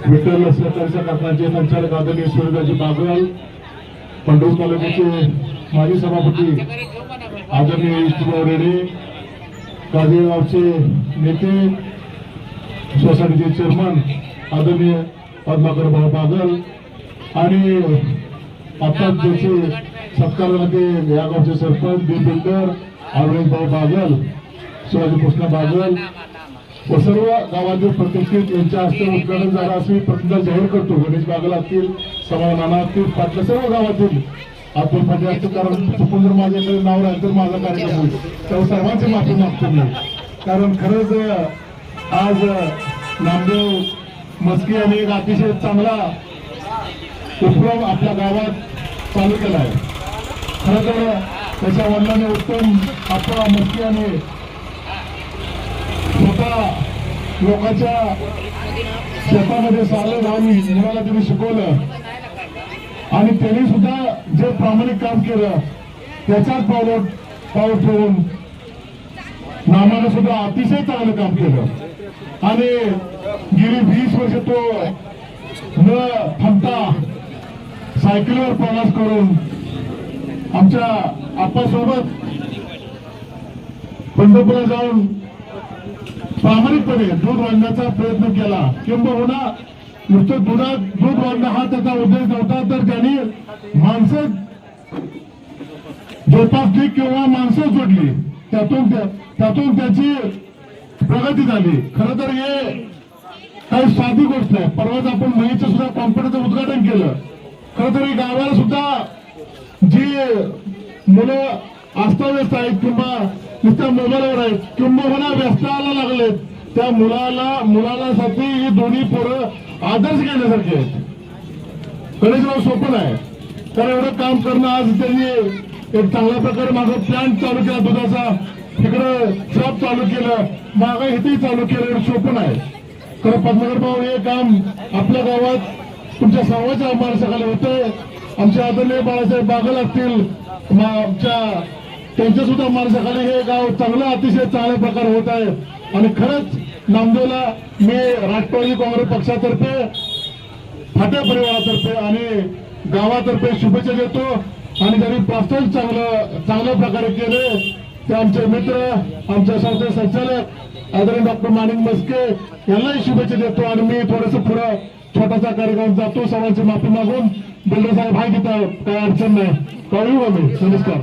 विठ्ठल सहकारी कारखान्याचे संचालक आदरणीय सूर्यदाजी बागल, पंढरपूर तालुक्याचे माजी सभापती आदरणीय इष्टभाऊ रेडे, काजळगावचे नेते, सोसायटीचे चेअरमन आदरणीय पद्माकर भाऊ बागल आणि आता ज्याचे सत्कारामध्ये या गावचे सरपंच बी बिल्डर अरविंद भाऊ बागल, शिवाजी कृष्ण बागल व सर्व गावातील प्रतिष्ठित यांच्या हस्ते उद्घाटन झालं असे प्रतिज्ञा जाहीर करतो. गणेश बागल असतील, समाज नाना असतील, पाटल्या सर्व गावातील आपण पाटील असतील. कारण चुकून जर माझ्याकडे नाव राहील तर माझा कार्यक्रम होईल, तेव्हा सर्वांची माफी मागतो मी. कारण खरंच आज नामदेव मस्की यांनी एक अतिशय चांगला उपक्रम आपल्या गावात चालू केला आहे. खरं तर त्याच्या वडिलांनी उत्तम आपला मस्की याने स्वतः लोकांच्या शेतामध्ये सारं लावून मुलाला त्यांनी शिकवलं आणि त्यांनी सुद्धा जे प्रामाणिक काम केलं त्याच्याच पाऊल ठेवून नामाने सुद्धा अतिशय चांगलं काम केलं आणि गेली 20 वर्ष तो न थांबता सायकलीवर प्रवास करून आमच्या आप्पासोबत पंढरपूरला जाऊन प्रामाणिकपणे दूध वाढण्याचा प्रयत्न केला. किंबहुना नुसतं दूध वाढणं हा त्याचा उद्देश नव्हता, तर त्यांनी माणसं जोपासली किंवा माणसं जोडली, त्यातून त्याची प्रगती झाली. खरं तर हे काही साधी गोष्ट आहे. परवाच आपण महिचं सुद्धा कॉम्प्युटरचं उद्घाटन केलं. खरं तर गावाला सुद्धा जी मुलं अस्ताव्यस्त आहेत किंवा नुसत्या मोबाईलवर आहेत किंबहुना व्यस्ताला लागलेत, त्या मुलाला साठी ही दोन्ही पोरं आदर्श घेण्यासारखे आहेत. गणेशराव सोपं आहे, कारण एवढं काम करणं. आज त्यांनी एक चांगल्या प्रकारे माझा प्लॅन चालू केला दुधाचा, तिकडं शॉप चालू केलं, मागं इथेही चालू केलं. एवढं सोपं आहे. खरं पद्माकर भाऊ हे काम आपल्या गावात तुमच्या सर्वांच्या माणसाखाली होतंय. आमचे आदरणीय बाळासाहेब बागल असतील, त्यांच्या सुद्धा माणसाखाली हे गाव चांगलं अतिशय चांगल्या प्रकारे होत आहे. आणि खरंच नामदेवला मी राष्ट्रवादी काँग्रेस पक्षातर्फे, फाट्या परिवारातर्फे आणि गावातर्फे शुभेच्छा देतो. आणि त्यांनी प्रास्ताविक चांगल्या प्रकारे केले ते आमचे मित्र, आमच्या संस्थेचे संचालक आदरणीय डॉक्टर माणिक मस्के यांनाही शुभेच्छा देतो. आणि मी थोडंसं पुढं छोटासा कार्यक्रम जातो, सर्वांची माफी मागून. बिल्डर साहेब हाय तिथं, काय अडचण नाही. कळू मी. नमस्कार.